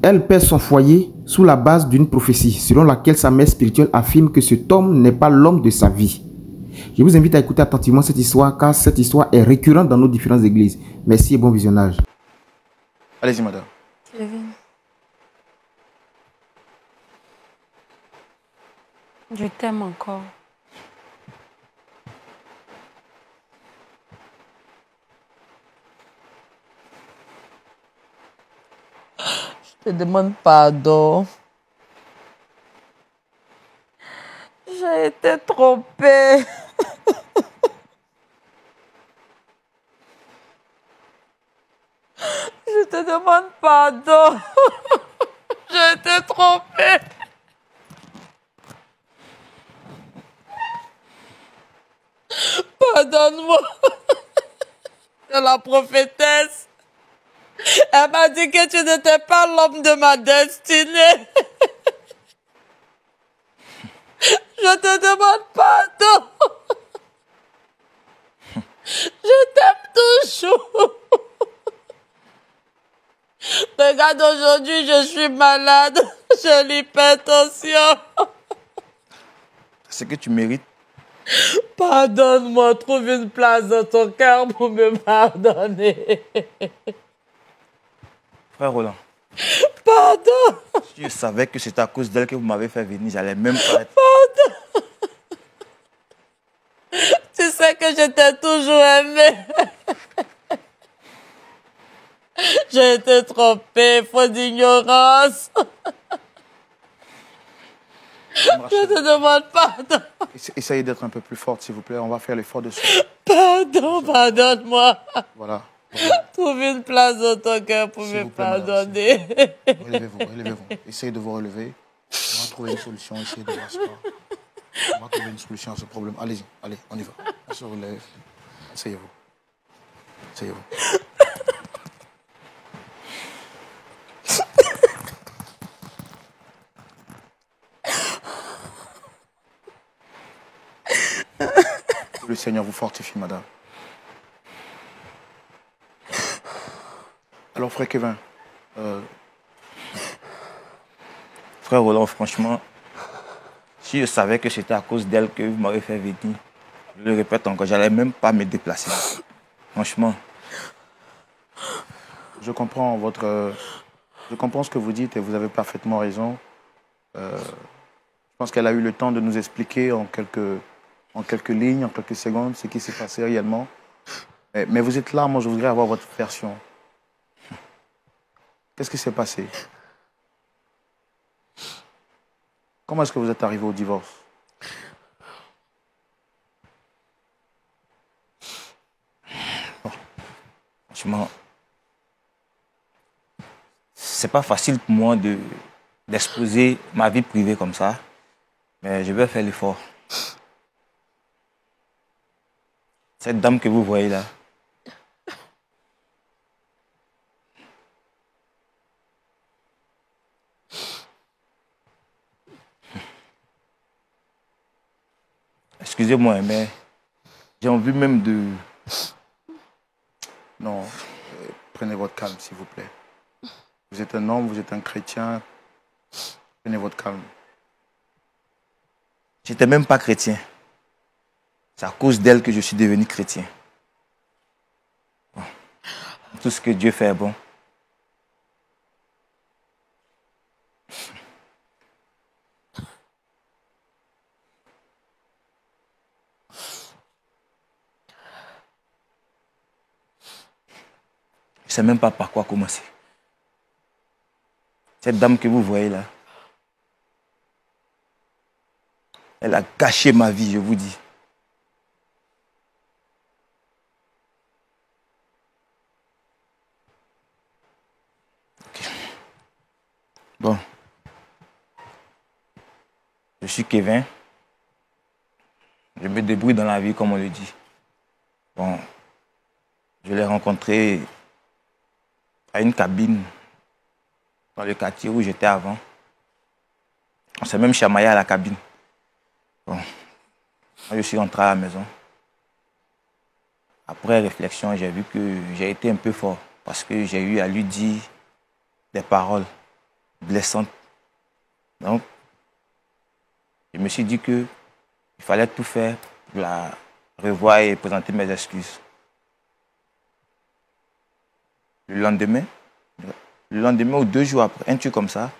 Elle perd son foyer sous la base d'une prophétie, selon laquelle sa mère spirituelle affirme que cet homme n'est pas l'homme de sa vie. Je vous invite à écouter attentivement cette histoire, car cette histoire est récurrente dans nos différentes églises. Merci et bon visionnage. Allez-y, madame. Kevin. Je t'aime encore. Je te demande pardon. J'ai été trompée. Je te demande pardon. J'ai été trompée. Pardonne-moi. C'est la prophétesse. Elle m'a dit que tu n'étais pas l'homme de ma destinée. Je te demande pardon. Je t'aime toujours. Regarde, aujourd'hui, je suis malade. J'ai l'hypertension. C'est ce que tu mérites. Pardonne-moi, trouve une place dans ton cœur pour me pardonner. Frère Roland. Pardon. Si je savais que c'était à cause d'elle que vous m'avez fait venir, j'allais même pas être... Pardon. Tu sais que je t'ai toujours aimé. J'ai été trompée, faute d'ignorance. Je te demande pardon. Essayez d'être un peu plus forte, s'il vous plaît. On va faire l'effort de suivre. Pardon, pardonne-moi. Voilà. Trouve une place dans ton cœur pour me pardonner. Relevez-vous, relevez-vous. Essayez de vous relever. On va trouver une solution. Essayez de voir ça. On va trouver une solution à ce problème. Allez-y, allez, on y va. On se relève. Asseyez-vous. Asseyez-vous. Que le Seigneur vous fortifie, madame. Alors, frère Kevin, frère Roland, franchement, si je savais que c'était à cause d'elle que vous m'avez fait venir, je le répète encore, j'allais même pas me déplacer. Franchement. Je comprends ce que vous dites et vous avez parfaitement raison. Je pense qu'elle a eu le temps de nous expliquer en quelques lignes, en quelques secondes, ce qui s'est passé réellement. Mais vous êtes là, moi je voudrais avoir votre version. Qu'est-ce qui s'est passé? Comment est-ce que vous êtes arrivé au divorce? Bon, franchement, c'est pas facile pour moi d'exposer ma vie privée comme ça, mais je vais faire l'effort. Cette dame que vous voyez là, excusez-moi, mais j'ai envie même de... Non, prenez votre calme, s'il vous plaît. Vous êtes un homme, vous êtes un chrétien. Prenez votre calme. J'étais même pas chrétien. C'est à cause d'elle que je suis devenu chrétien. Bon. Tout ce que Dieu fait est bon. Je ne sais même pas par quoi commencer. Cette dame que vous voyez là, elle a gâché ma vie, je vous dis. Okay. Bon. Je suis Kevin. Je me débrouille dans la vie, comme on le dit. Bon. Je l'ai rencontré à une cabine dans le quartier où j'étais avant. On s'est même chamaillé à la cabine. Bon. Moi, je suis rentré à la maison. Après réflexion, j'ai vu que j'ai été un peu fort parce que j'ai eu à lui dire des paroles blessante. Donc, je me suis dit qu'il fallait tout faire pour la revoir et présenter mes excuses. Le lendemain ou 2 jours après, un truc comme ça,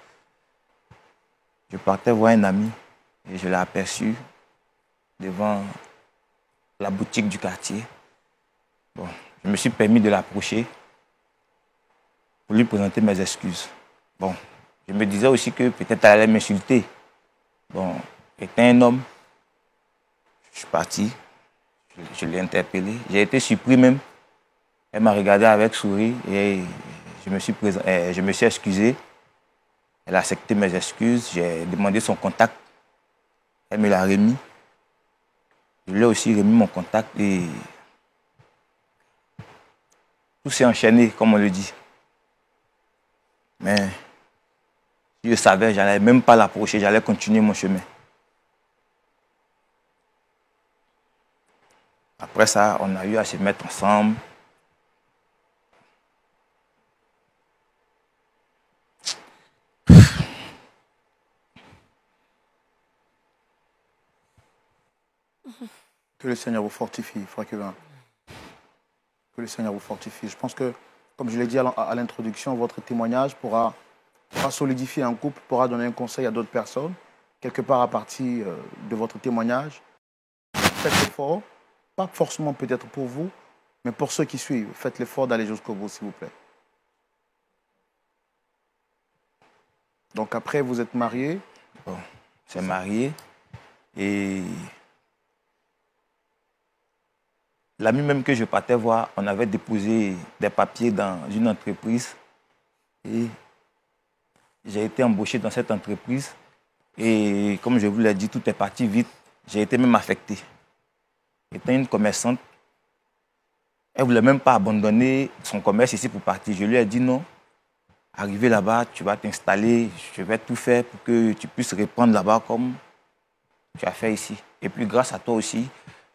je partais voir un ami et je l'ai aperçu devant la boutique du quartier. Bon, je me suis permis de l'approcher pour lui présenter mes excuses. Bon, je me disais aussi que peut-être elle allait m'insulter. Bon, étant un homme, je suis parti, je l'ai interpellé. J'ai été surpris même. Elle m'a regardé avec sourire et je me suis excusé. Elle a accepté mes excuses. J'ai demandé son contact. Elle me l'a remis. Je lui ai aussi remis mon contact et tout s'est enchaîné, comme on le dit. Mais si je savais, je n'allais même pas l'approcher, j'allais continuer mon chemin. Après ça, on a eu à se mettre ensemble. Que le Seigneur vous fortifie, frère Kevin. Que le Seigneur vous fortifie. Je pense que, comme je l'ai dit à l'introduction, votre témoignage pourra solidifier un couple, pourra donner un conseil à d'autres personnes, quelque part à partir de votre témoignage. Faites l'effort, pas forcément peut-être pour vous, mais pour ceux qui suivent. Faites l'effort d'aller jusqu'au bout, s'il vous plaît. Donc après, vous êtes marié. Bon, c'est marié et l'ami même que je partais voir, on avait déposé des papiers dans une entreprise et j'ai été embauché dans cette entreprise et comme je vous l'ai dit, tout est parti vite. J'ai été même affecté. Étant une commerçante, elle ne voulait même pas abandonner son commerce ici pour partir. Je lui ai dit non. Arrivé là-bas, tu vas t'installer, je vais tout faire pour que tu puisses reprendre là-bas comme tu as fait ici. Et puis grâce à toi aussi,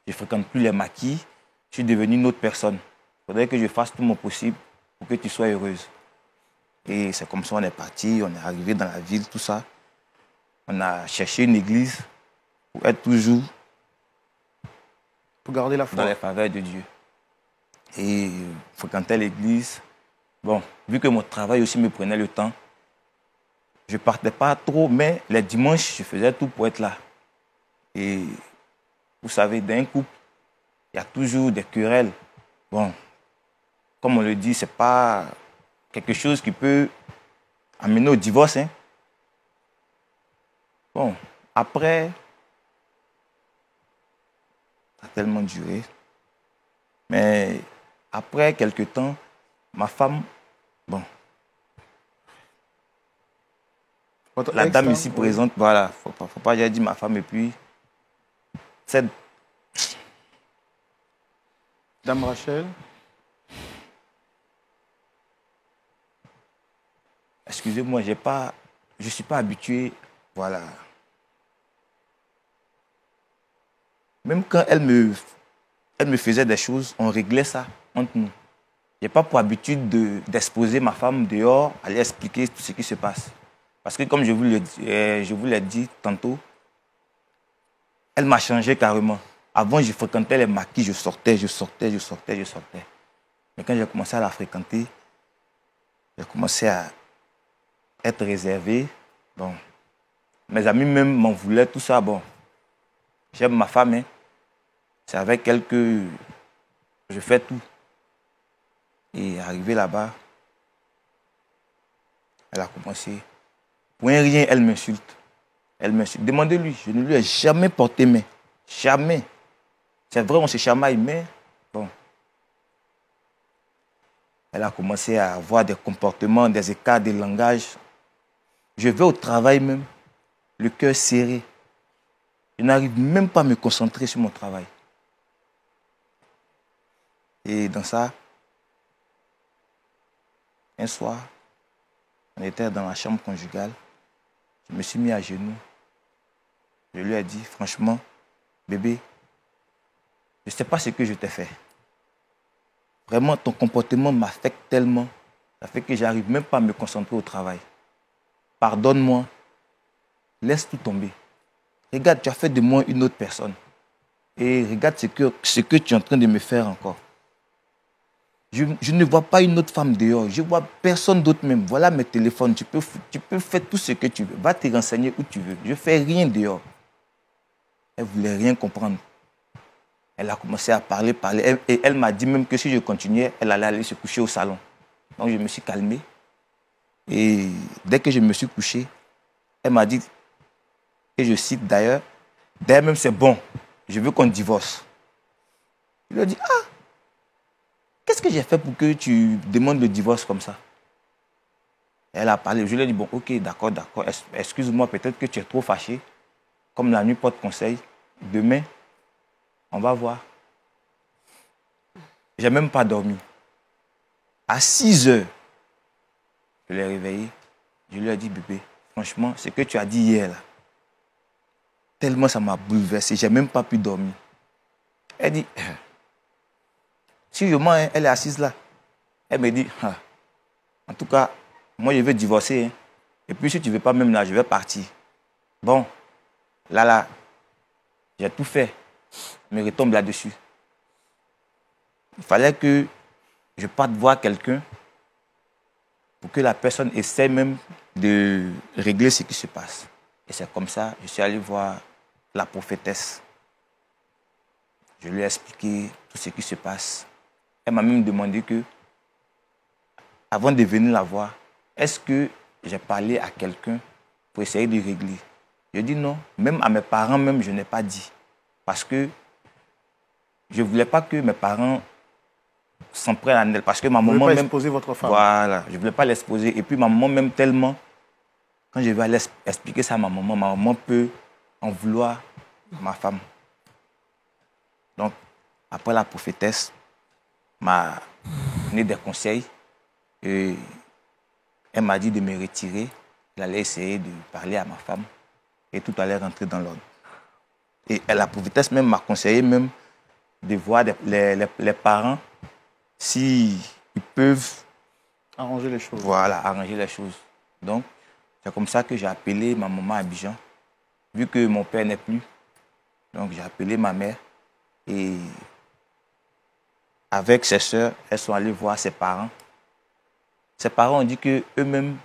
je ne fréquente plus les maquis, je suis devenue une autre personne. Il faudrait que je fasse tout mon possible pour que tu sois heureuse. Et c'est comme ça on est parti, on est arrivé dans la ville, tout ça. On a cherché une église pour être toujours Pour garder la foi. dans les faveurs de Dieu. Et fréquenter l'église. Bon, vu que mon travail aussi me prenait le temps, je ne partais pas trop, mais les dimanches, je faisais tout pour être là. Et vous savez, dans un couple, il y a toujours des querelles. Bon, comme on le dit, ce n'est pas quelque chose qui peut amener au divorce. Hein. Bon, après, ça a tellement duré. Mais après quelque temps, ma femme, bon, Votre la ex, dame hein, ici oui. présente, voilà, faut pas j'ai dit ma femme et puis cette Dame Rachel. excusez-moi, je ne suis pas habitué, voilà. Même quand elle me faisait des choses, on réglait ça entre nous. Je n'ai pas pour habitude d'exposer ma femme dehors, aller expliquer tout ce qui se passe. Parce que comme je vous l'ai dit tantôt, elle m'a changé carrément. Avant, je fréquentais les maquis, je sortais. Mais quand j'ai commencé à la fréquenter, j'ai commencé à être réservé. Bon, mes amis même m'en voulaient, tout ça. Bon, j'aime ma femme, hein. C'est avec elle que je fais tout. Et arrivé là-bas, elle a commencé. Pour un rien, elle m'insulte. Demandez-lui, je ne lui ai jamais porté main. Jamais. C'est vrai, on se chamaille, mais bon. Elle a commencé à avoir des comportements, des écarts de langage. Je vais au travail même, le cœur serré. Je n'arrive même pas à me concentrer sur mon travail. Et dans ça, un soir, on était dans la chambre conjugale. Je me suis mis à genoux. Je lui ai dit, franchement, bébé, je ne sais pas ce que je t'ai fait. Vraiment, ton comportement m'affecte tellement. Ça fait que j'arrive même pas à me concentrer au travail. pardonne-moi, laisse tout tomber. Regarde, tu as fait de moi une autre personne. Et regarde ce que tu es en train de me faire encore. Je ne vois pas une autre femme dehors. Je ne vois personne d'autre même. Voilà mes téléphones. Tu peux faire tout ce que tu veux. Va te renseigner où tu veux. Je ne fais rien dehors. Elle ne voulait rien comprendre. Elle a commencé à parler. Et elle m'a dit même que si je continuais, elle allait aller se coucher au salon. Donc je me suis calmé. Et dès que je me suis couché, elle m'a dit, et je cite d'ailleurs même c'est bon, je veux qu'on divorce. Je lui ai dit, ah, qu'est-ce que j'ai fait pour que tu demandes le divorce comme ça? Elle a parlé, je lui ai dit, bon, ok, d'accord, excuse-moi, peut-être que tu es trop fâché. Comme la nuit porte conseil, demain, on va voir. Je n'ai même pas dormi. À 6 heures, je l'ai réveillé. Je lui ai dit, bébé, franchement, ce que tu as dit hier, là, tellement ça m'a bouleversé, je n'ai même pas pu dormir. Elle dit, si je mens, elle est assise là. Elle me dit, ah, en tout cas, moi je veux divorcer. Hein. Et puis si tu ne veux pas même là, je vais partir. Bon, là, j'ai tout fait. Je me retombe là-dessus. Il fallait que je parte voir quelqu'un pour que la personne essaie même de régler ce qui se passe. Et c'est comme ça, je suis allé voir la prophétesse. Je lui ai expliqué tout ce qui se passe. Elle m'a même demandé que, avant de venir la voir, est-ce que j'ai parlé à quelqu'un pour essayer de régler? Je dis non, même à mes parents, même, je n'ai pas dit. Parce que je ne voulais pas que mes parents s'en prennent à elle. Parce que ma maman. Vous ne voulez pas même exposer votre femme. Voilà, je ne voulais pas l'exposer. Et puis ma maman, même tellement, quand je vais aller expliquer ça à ma maman peut en vouloir ma femme. Donc, après la prophétesse m'a donné des conseils. Et elle m'a dit de me retirer. Elle allait essayer de parler à ma femme. Et tout allait rentrer dans l'ordre. Et la prophétesse même m'a conseillé même de voir les parents s'ils peuvent arranger les choses. Voilà, arranger les choses. Donc, c'est comme ça que j'ai appelé ma maman à Abidjan. Vu que mon père n'est plus, donc j'ai appelé ma mère. Et avec ses sœurs, elles sont allées voir ses parents. Ses parents ont dit qu'eux-mêmes,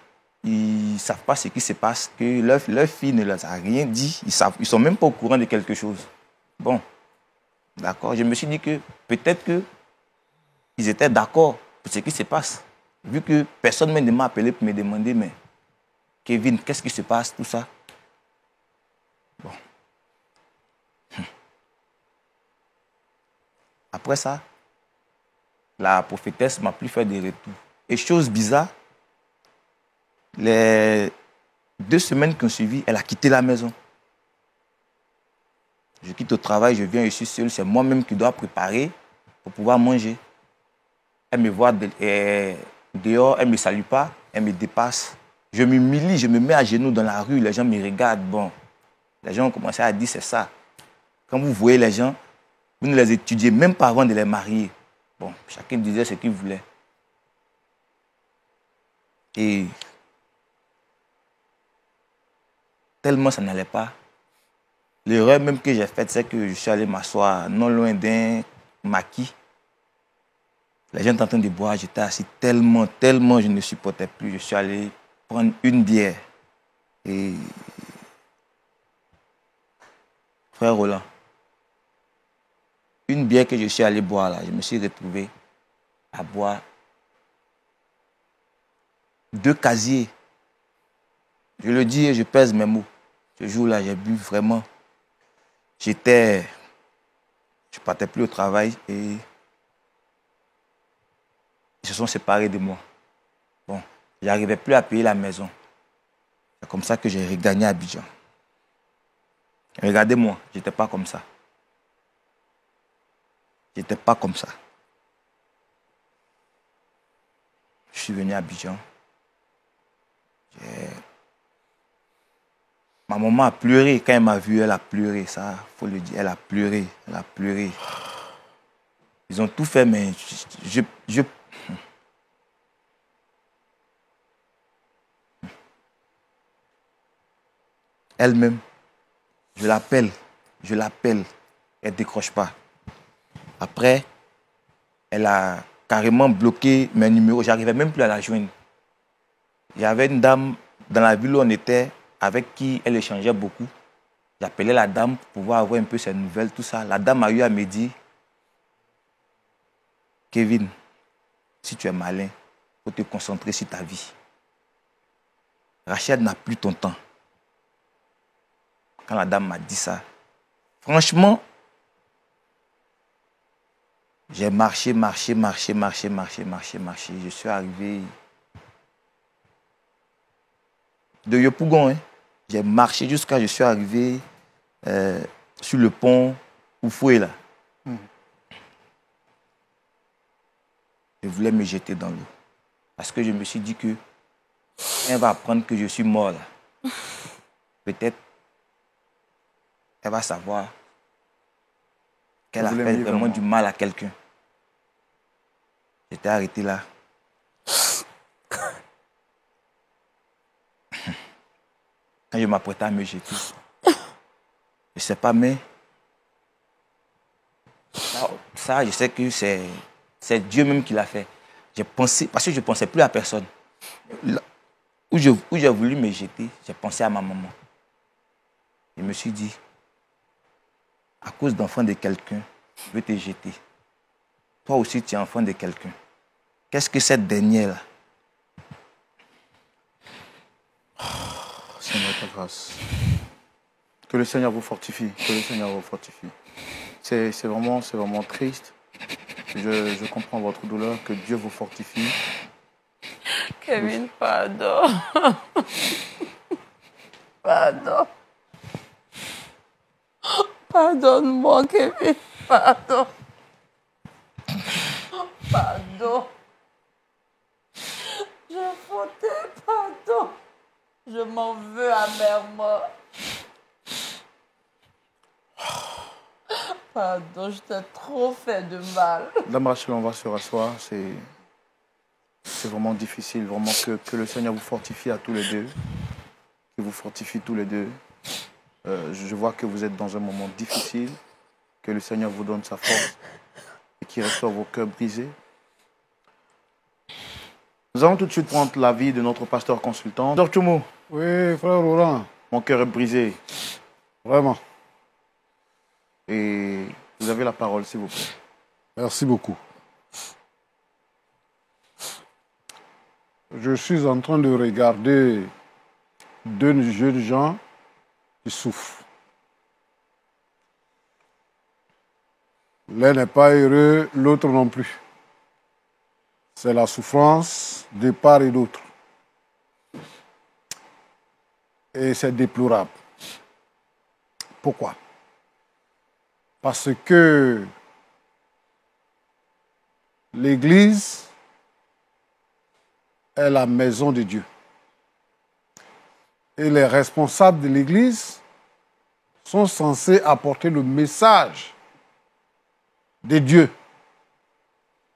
ils ne savent pas ce qui se passe, que leur fille ne leur a rien dit. Ils ne sont même pas au courant de quelque chose. Bon, d'accord. Je me suis dit que peut-être qu'ils étaient d'accord pour ce qui se passe. Vu que personne ne m'a appelé pour me demander, mais Kevin, qu'est-ce qui se passe, tout ça? Bon. Après ça, la prophétesse m'a plus fait de retour. Et chose bizarre, les 2 semaines qui ont suivi, elle a quitté la maison. Je quitte au travail, je viens, je suis seul, c'est moi-même qui dois préparer pour pouvoir manger. Elle me voit dehors, elle ne me salue pas, elle me dépasse. Je m'humilie, je me mets à genoux dans la rue, les gens me regardent. Bon, les gens ont commencé à dire c'est ça. Quand vous voyez les gens, vous ne les étudiez même pas avant de les marier. Bon, chacun disait ce qu'il voulait. Et tellement ça n'allait pas. L'erreur même que j'ai faite, c'est que je suis allé m'asseoir non loin d'un maquis. Les gens étaient en train de boire, j'étais assis tellement je ne supportais plus. Je suis allé prendre une bière. Et frère Roland, une bière que je suis allé boire là, je me suis retrouvé à boire 2 casiers. Je le dis et je pèse mes mots. Ce jour-là, j'ai bu vraiment. Je ne partais plus au travail et ils se sont séparés de moi. Bon, je n'arrivais plus à payer la maison. C'est comme ça que j'ai regagné Abidjan. Regardez-moi, je n'étais pas comme ça. Je n'étais pas comme ça. Je suis venu à Abidjan. Ma maman a pleuré. Quand elle m'a vu, elle a pleuré. Ça, il faut le dire. Elle a pleuré. Elle a pleuré. Ils ont tout fait, mais elle-même. Je l'appelle, elle ne décroche pas. Après, elle a carrément bloqué mes numéros. Je n'arrivais même plus à la joindre. Il y avait une dame dans la ville où on était, avec qui elle échangeait beaucoup. J'appelais la dame pour pouvoir avoir un peu ses nouvelles, tout ça. La dame a eu à me dire, Kevin, si tu es malin, il faut te concentrer sur ta vie. Rachel n'a plus ton temps. Quand la dame m'a dit ça, franchement, j'ai marché. Je suis arrivé de Yopougon. Hein. J'ai marché jusqu'à je suis arrivé sur le pont Oufoué là. Je voulais me jeter dans l'eau. Parce que je me suis dit que elle va apprendre que je suis mort là. Peut-être elle va savoir qu'elle a fait vraiment du mal à quelqu'un. J'étais arrêté là. Quand je m'apprêtais à me jeter, je ne sais pas, mais ça, je sais que c'est Dieu même qui l'a fait. J'ai pensé, parce que je ne pensais plus à personne. Là, où j'ai voulu me jeter, j'ai pensé à ma maman. Je me suis dit, à cause d'enfant de quelqu'un, je veux te jeter. Toi aussi, tu es enfant de quelqu'un. Qu'est-ce que cette dernière-là? Seigneur, ta grâce. Que le Seigneur vous fortifie. Que le Seigneur vous fortifie. C'est vraiment triste. Je comprends votre douleur. Que Dieu vous fortifie. Kevin, pardon. Pardon. Pardonne-moi, Kevin. Pardon. Pardon. J'ai fauté, pardon. Je m'en veux amèrement. Pardon, je t'ai trop fait de mal. Dame Rachel, on va se rasseoir. C'est vraiment difficile. Vraiment que le Seigneur vous fortifie à tous les deux. Qu'il vous fortifie tous les deux. Je vois que vous êtes dans un moment difficile. Que le Seigneur vous donne sa force. Et qu'il restaure vos cœurs brisés. Nous allons tout de suite prendre l'avis de notre pasteur consultant. Docteur Tchoumou. Oui, frère Laurent. Mon cœur est brisé. Vraiment. Et vous avez la parole, s'il vous plaît. Merci beaucoup. Je suis en train de regarder deux jeunes gens qui souffrent. L'un n'est pas heureux, l'autre non plus. C'est la souffrance de part et d'autre. Et c'est déplorable. Pourquoi? Parce que l'Église est la maison de Dieu. Et les responsables de l'Église sont censés apporter le message de Dieu,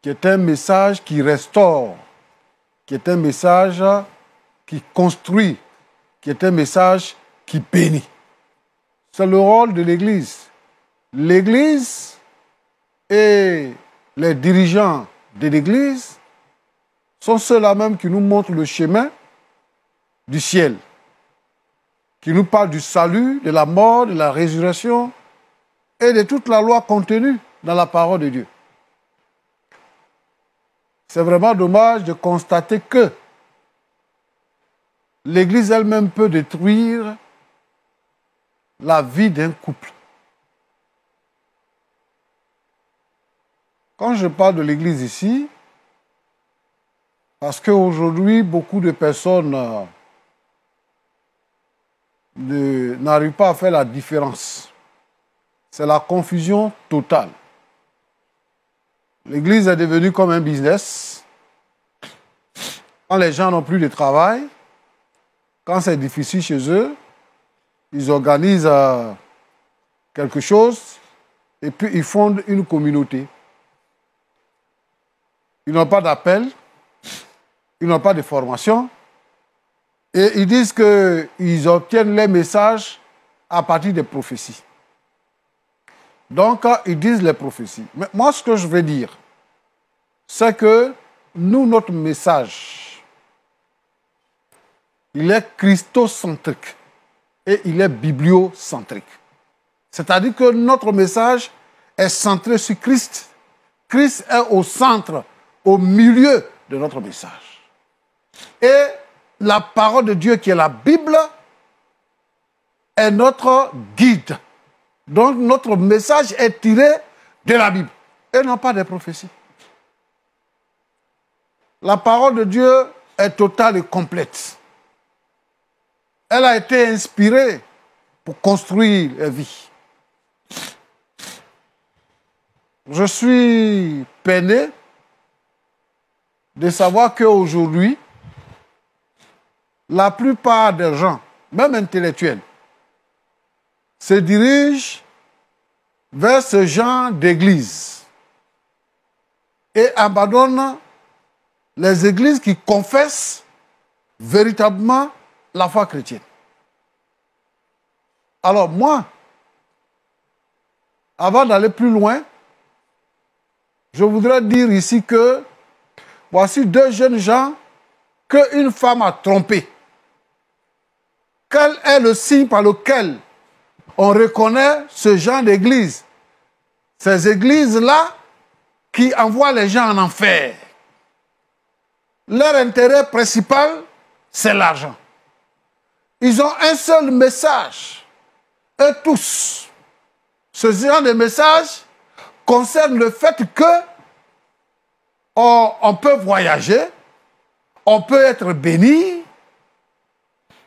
qui est un message qui restaure, qui est un message qui construit, qui est un message qui bénit. C'est le rôle de l'Église. L'Église et les dirigeants de l'Église sont ceux-là même qui nous montrent le chemin du ciel, qui nous parlent du salut, de la mort, de la résurrection et de toute la loi contenue dans la parole de Dieu. C'est vraiment dommage de constater que l'Église elle-même peut détruire la vie d'un couple. Quand je parle de l'Église ici, parce qu'aujourd'hui, beaucoup de personnes n'arrivent pas à faire la différence. C'est la confusion totale. L'Église est devenue comme un business. Quand les gens n'ont plus de travail, quand c'est difficile chez eux, ils organisent quelque chose et puis ils fondent une communauté. Ils n'ont pas d'appel, ils n'ont pas de formation, Et ils disent qu'ils obtiennent les messages à partir des prophéties. Donc, ils disent les prophéties. Mais moi, ce que je veux dire, c'est que nous, notre message, il est christocentrique et il est bibliocentrique. C'est-à-dire que notre message est centré sur Christ. Christ est au centre, au milieu de notre message. Et la parole de Dieu qui est la Bible est notre guide. Donc notre message est tiré de la Bible et non pas des prophéties. La parole de Dieu est totale et complète. Elle a été inspirée pour construire la vie. Je suis peiné de savoir qu'aujourd'hui, la plupart des gens, même intellectuels, se dirigent vers ce genre d'église et abandonnent les églises qui confessent véritablement la foi chrétienne. Alors moi, avant d'aller plus loin, je voudrais dire ici que voici deux jeunes gens qu'une femme a trompés. Quel est le signe par lequel on reconnaît ce genre d'église? Ces églises-là qui envoient les gens en enfer. Leur intérêt principal, c'est l'argent. Ils ont un seul message. Eux tous. Ce genre de message concerne le fait que on peut voyager, on peut être béni,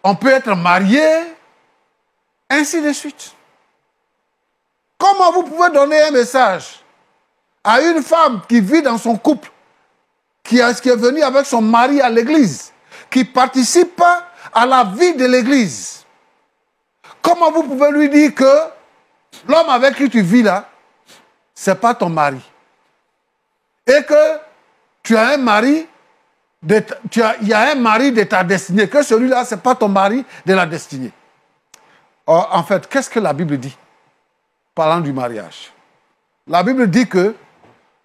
on peut être marié, ainsi de suite. Comment vous pouvez donner un message à une femme qui vit dans son couple, qui est venue avec son mari à l'église, qui participe à la vie de l'église? Comment vous pouvez lui dire que l'homme avec qui tu vis là, ce n'est pas ton mari? Et que tu as un mari, il y a un mari de ta destinée, que celui-là, ce n'est pas ton mari de la destinée. Or, en fait, qu'est-ce que la Bible dit parlant du mariage? La Bible dit que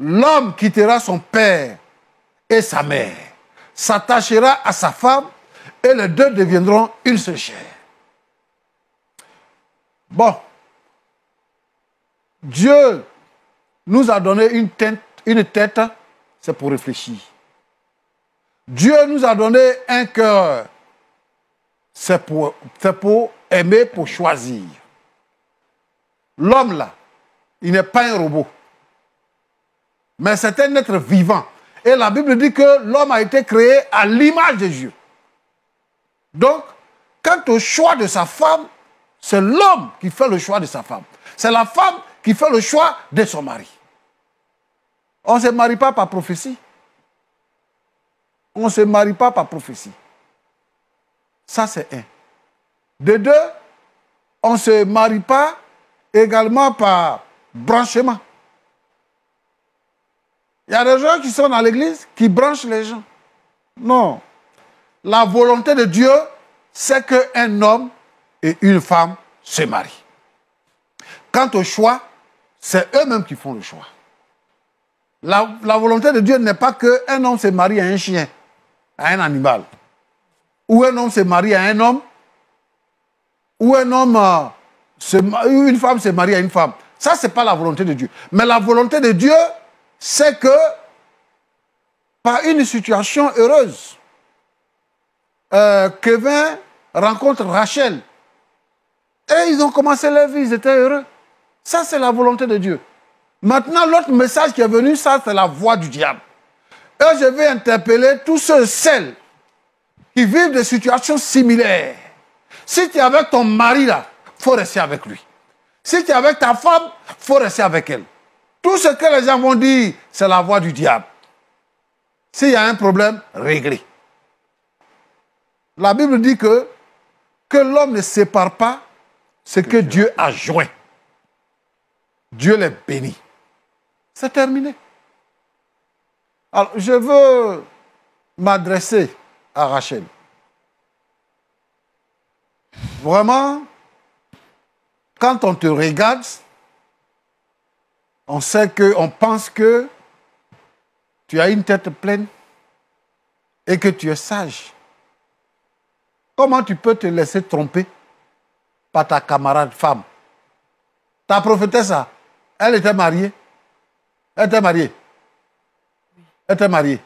l'homme quittera son père et sa mère, s'attachera à sa femme et les deux deviendront une seule chair. Bon, Dieu nous a donné une tête, c'est pour réfléchir. Dieu nous a donné un cœur, c'est pour aimer, pour choisir. L'homme là, il n'est pas un robot, mais c'est un être vivant. Et la Bible dit que l'homme a été créé à l'image de Dieu. Donc, quant au choix de sa femme, c'est l'homme qui fait le choix de sa femme. C'est la femme qui fait le choix de son mari. On ne se marie pas par prophétie. On ne se marie pas par prophétie. Ça, c'est un. De deux, on ne se marie pas également par branchement. Il y a des gens qui sont dans l'église qui branchent les gens. Non. La volonté de Dieu, c'est qu'un homme et une femme se marient. Quant au choix, c'est eux-mêmes qui font le choix. La volonté de Dieu n'est pas qu'un homme se marie à un chien, à un animal. Ou un homme se marie à un homme. Ou une femme se marie à une femme. Ça, ce n'est pas la volonté de Dieu. Mais la volonté de Dieu, c'est que, par une situation heureuse, Kevin rencontre Rachel. Et ils ont commencé leur vie, ils étaient heureux. Ça, c'est la volonté de Dieu. Maintenant, l'autre message qui est venu, ça, c'est la voix du diable. Et je vais interpeller tous ceux et celles qui vivent des situations similaires. Si tu es avec ton mari, là, il faut rester avec lui. Si tu es avec ta femme, il faut rester avec elle. Tout ce que les gens vont dire, c'est la voix du diable. S'il y a un problème, réglé. La Bible dit que l'homme ne sépare pas ce que Dieu a joint. Dieu les bénit. C'est terminé. Alors, je veux m'adresser à Rachel. Vraiment, quand on te regarde, on sait que, on pense que tu as une tête pleine et que tu es sage. Comment tu peux te laisser tromper par ta camarade femme? Ta prophétesse, elle était mariée. Elle était mariée. Elle était mariée.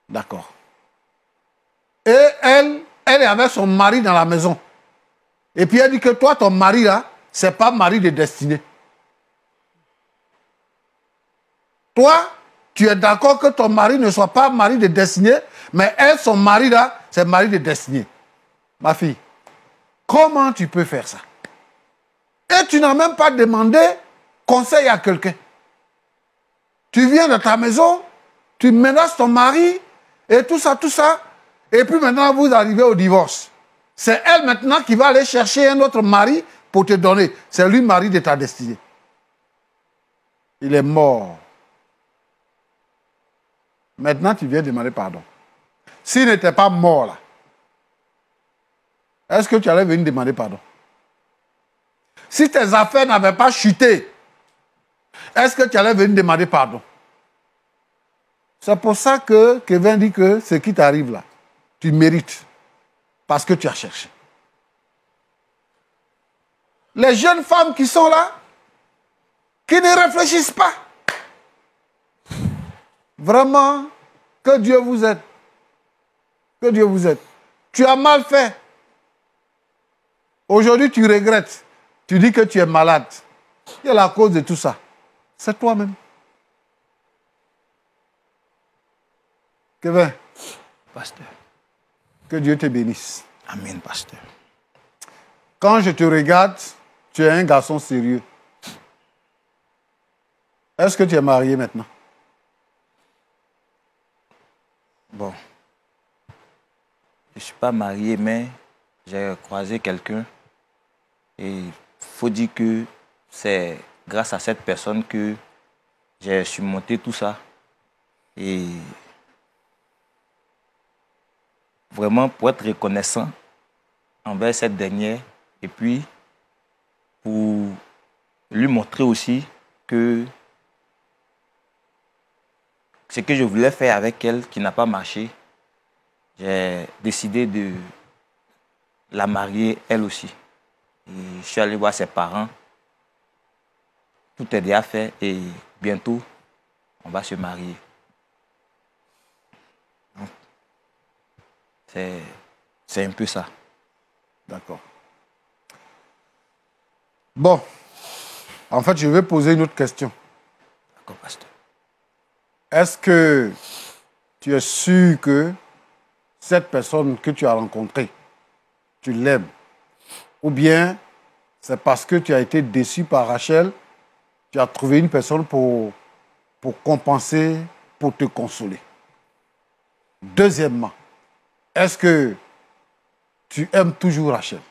D'accord. Et elle est avec son mari dans la maison. Et puis elle dit que toi, ton mari là, c'est pas mari de destinée. Toi, tu es d'accord que ton mari ne soit pas mari de destinée, mais elle, son mari là, c'est mari de destinée. Ma fille, comment tu peux faire ça? Et tu n'as même pas demandé conseil à quelqu'un. Tu viens de ta maison, tu menaces ton mari, et tout ça, et puis maintenant vous arrivez au divorce. C'est elle maintenant qui va aller chercher un autre mari pour te donner. C'est lui mari de ta destinée. Il est mort. Maintenant, tu viens demander pardon. S'il n'était pas mort, là, est-ce que tu allais venir demander pardon? Si tes affaires n'avaient pas chuté, est-ce que tu allais venir demander pardon? C'est pour ça que Kevin dit que ce qui t'arrive là, tu mérites. Parce que tu as cherché. Les jeunes femmes qui sont là, qui ne réfléchissent pas. Vraiment, que Dieu vous aide. Que Dieu vous aide. Tu as mal fait. Aujourd'hui, tu regrettes. Tu dis que tu es malade. Et la cause de tout ça, c'est toi-même. Kevin. Pasteur. Que Dieu te bénisse. Amen, pasteur. Quand je te regarde, tu es un garçon sérieux. Est-ce que tu es marié maintenant? Bon. Je ne suis pas marié, mais j'ai croisé quelqu'un. Et il faut dire que c'est grâce à cette personne que j'ai surmonté tout ça. Et vraiment pour être reconnaissant envers cette dernière et puis pour lui montrer aussi que ce que je voulais faire avec elle qui n'a pas marché, j'ai décidé de la marier elle aussi. Et je suis allé voir ses parents. Tout est déjà fait et bientôt on va se marier. C'est un peu ça. D'accord. Bon. En fait, je vais poser une autre question. D'accord, pasteur. Est-ce que tu es sûr que cette personne que tu as rencontrée, tu l'aimes? Ou bien c'est parce que tu as été déçu par Rachel, tu as trouvé une personne pour compenser, pour te consoler? Deuxièmement, est-ce que tu aimes toujours Rachel?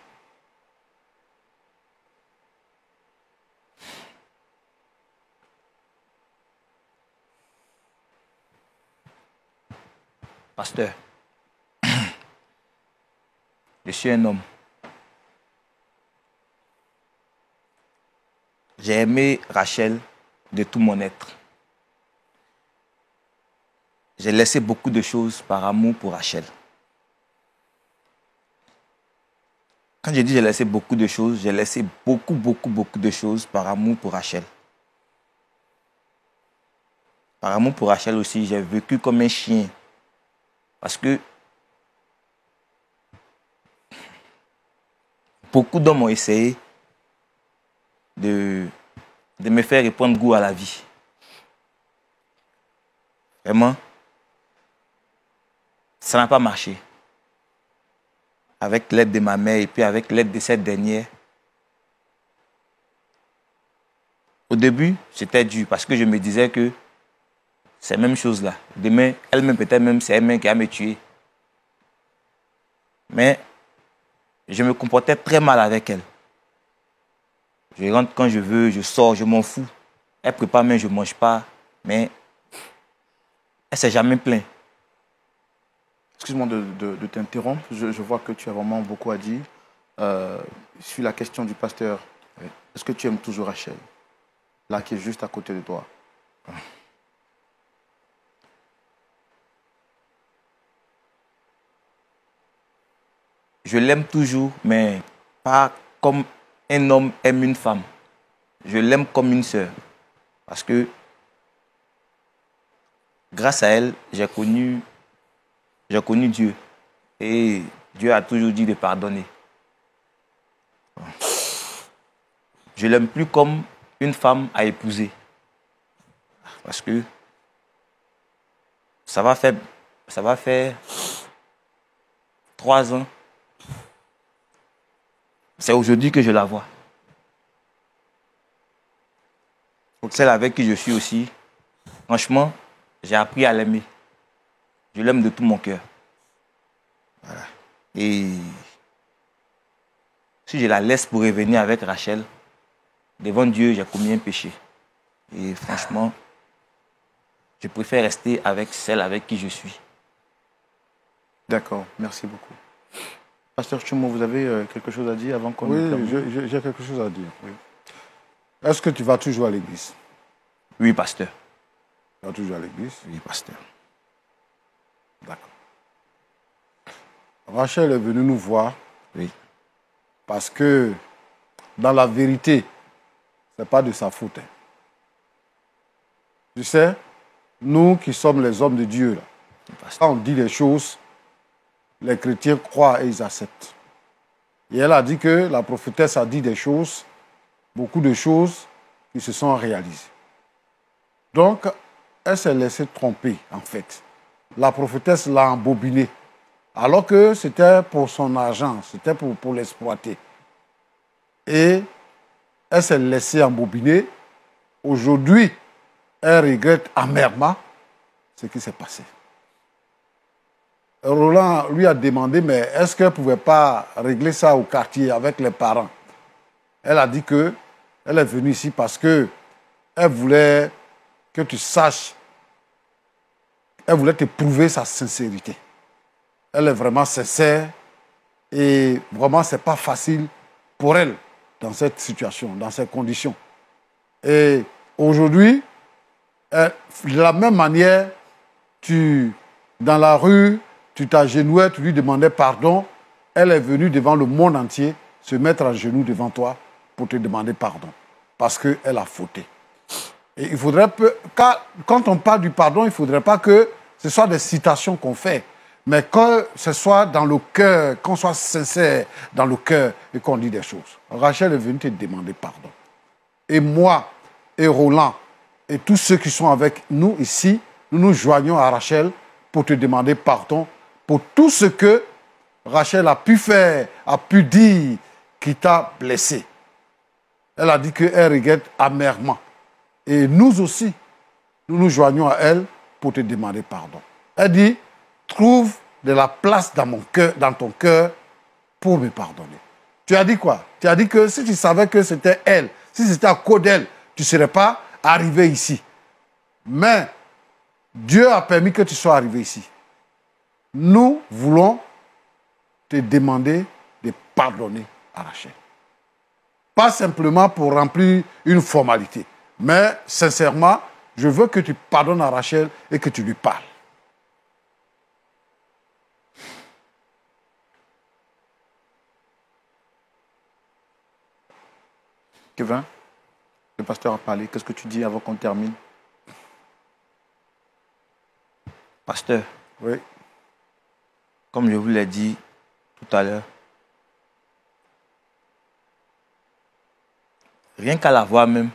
Pasteur, je suis un homme. J'ai aimé Rachel de tout mon être. J'ai laissé beaucoup de choses par amour pour Rachel. Quand je dis j'ai laissé beaucoup de choses, j'ai laissé beaucoup de choses par amour pour Rachel. Par amour pour Rachel aussi, j'ai vécu comme un chien. Parce que beaucoup d'hommes ont essayé de me faire reprendre goût à la vie. Vraiment, ça n'a pas marché. Avec l'aide de ma mère et puis avec l'aide de cette dernière. Au début, c'était dur parce que je me disais que c'est la même chose là. Demain, elle-même, peut-être même, c'est elle-même qui va me tuer. Mais je me comportais très mal avec elle. Je rentre quand je veux, je sors, je m'en fous. Elle prépare, mais je ne mange pas. Mais elle ne s'est jamais plainte. Excuse-moi de t'interrompre. Je vois que tu as vraiment beaucoup à dire. sur la question du pasteur, est-ce que tu aimes toujours Rachel, là qui est juste à côté de toi? Je l'aime toujours, mais pas comme un homme aime une femme. Je l'aime comme une sœur. Parce que grâce à elle, j'ai connu Dieu. Et Dieu a toujours dit de pardonner. Je l'aime plus comme une femme à épouser. Parce que ça va faire 3 ans. C'est aujourd'hui que je la vois. Celle avec qui je suis aussi, franchement, j'ai appris à l'aimer. Je l'aime de tout mon cœur. Voilà. Et si je la laisse pour revenir avec Rachel, devant Dieu, j'ai commis un péché. Et franchement, je préfère rester avec celle avec qui je suis. D'accord, merci beaucoup. Pasteur Chumo, vous avez quelque chose à dire avant qu'on... Oui, j'ai quelque chose à dire. Oui. Est-ce que tu vas toujours à l'église? Oui, pasteur. Tu vas toujours à l'église? Oui, pasteur. D'accord. Rachel est venue nous voir. Oui. Parce que, dans la vérité, ce n'est pas de sa faute. Hein. Tu sais, nous qui sommes les hommes de Dieu, là, quand on dit des choses, les chrétiens croient et ils acceptent. Et elle a dit que la prophétesse a dit des choses, beaucoup de choses qui se sont réalisées. Donc, elle s'est laissée tromper, en fait. La prophétesse l'a embobinée, alors que c'était pour son argent, c'était pour l'exploiter. Et elle s'est laissée embobiner. Aujourd'hui, elle regrette amèrement ce qui s'est passé. Roland lui a demandé, mais est-ce qu'elle ne pouvait pas régler ça au quartier avec les parents? Elle a dit qu'elle est venue ici parce qu'elle voulait que tu saches, elle voulait te prouver sa sincérité. Elle est vraiment sincère et vraiment, ce n'est pas facile pour elle dans cette situation, dans ces conditions. Et aujourd'hui, de la même manière, dans la rue, tu t'agenouillais, tu lui demandais pardon. Elle est venue devant le monde entier se mettre à genoux devant toi pour te demander pardon. Parce qu'elle a fauté. Et il faudrait, quand on parle du pardon, il ne faudrait pas que ce soit des citations qu'on fait, mais que ce soit dans le cœur, qu'on soit sincère dans le cœur et qu'on dit des choses. Rachel est venue te demander pardon. Et moi, et Roland, et tous ceux qui sont avec nous ici, nous nous joignons à Rachel pour te demander pardon pour tout ce que Rachel a pu faire, a pu dire qui t'a blessé. Elle a dit qu'elle regrette amèrement. Et nous aussi, nous nous joignons à elle pour te demander pardon. Elle dit, trouve de la place dans mon cœur, dans ton cœur, pour me pardonner. Tu as dit quoi? Tu as dit que si tu savais que c'était elle, si c'était à cause d'elle, tu ne serais pas arrivé ici. Mais Dieu a permis que tu sois arrivé ici. Nous voulons te demander de pardonner à Rachel. Pas simplement pour remplir une formalité. Mais sincèrement, je veux que tu pardonnes à Rachel et que tu lui parles. Kevin, le pasteur a parlé. Qu'est-ce que tu dis avant qu'on termine? Pasteur, Oui. comme je vous l'ai dit tout à l'heure, rien qu'à la voix même,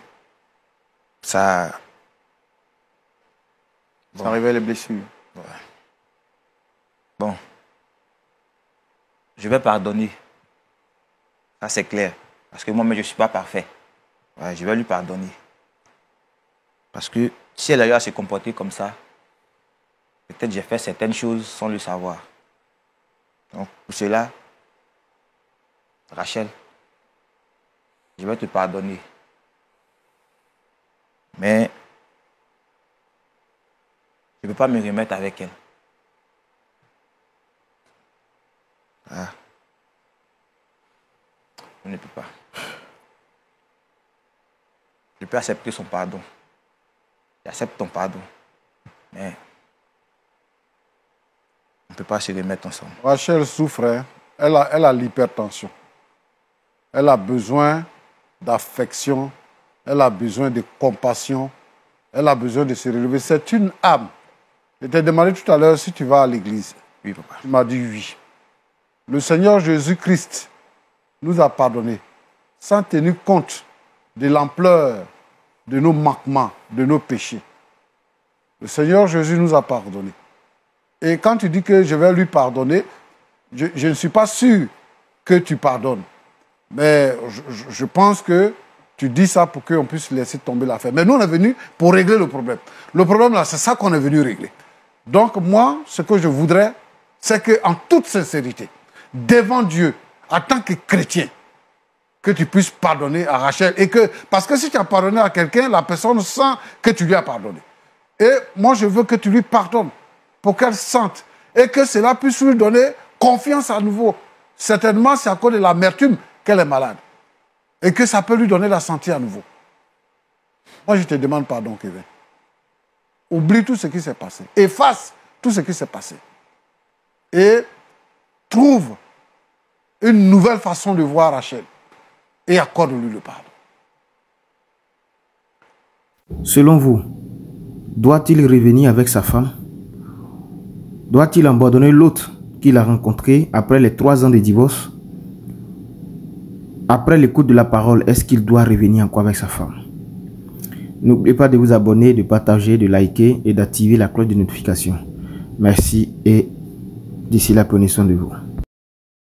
ça révèle les blessures. Ouais. Bon, je vais pardonner. Ça, c'est clair. Parce que moi-même, je ne suis pas parfait. Ouais, je vais lui pardonner. Parce que si elle a eu à se comporter comme ça, peut-être j'ai fait certaines choses sans le savoir. Donc, pour cela, Rachel, je vais te pardonner. Mais je ne peux pas me remettre avec elle. Ah. Je ne peux pas. Je peux accepter son pardon. J'accepte ton pardon. Mais on ne peut pas se remettre ensemble. Rachel souffre, hein. Elle a l'hypertension. Elle a besoin d'affection. Elle a besoin de compassion. Elle a besoin de se relever. C'est une âme. Je t'ai demandé tout à l'heure si tu vas à l'église. Oui, papa. Tu m'as dit oui. Le Seigneur Jésus-Christ nous a pardonné sans tenir compte de l'ampleur de nos manquements, de nos péchés. Le Seigneur Jésus nous a pardonné. Et quand tu dis que je vais lui pardonner, je ne suis pas sûr que tu pardonnes. Mais je pense que tu dis ça pour qu'on puisse laisser tomber l'affaire. Mais nous, on est venus pour régler le problème. Le problème, là, c'est ça qu'on est venu régler. Donc, moi, ce que je voudrais, c'est qu'en toute sincérité, devant Dieu, en tant que chrétien, que tu puisses pardonner à Rachel. Parce que si tu as pardonné à quelqu'un, la personne sent que tu lui as pardonné. Et moi, je veux que tu lui pardonnes pour qu'elle sente et que cela puisse lui donner confiance à nouveau. Certainement, c'est à cause de l'amertume qu'elle est malade. Et que ça peut lui donner la santé à nouveau. Moi, je te demande pardon, Kevin. Oublie tout ce qui s'est passé. Efface tout ce qui s'est passé. Et trouve une nouvelle façon de voir Rachel. Et accorde-lui le pardon. Selon vous, doit-il revenir avec sa femme? Doit-il abandonner l'autre qu'il a rencontré après les 3 ans de divorce? Après l'écoute de la parole, est-ce qu'il doit revenir encore avec sa femme? N'oubliez pas de vous abonner, de partager, de liker et d'activer la cloche de notification. Merci et d'ici là, prenez soin de vous.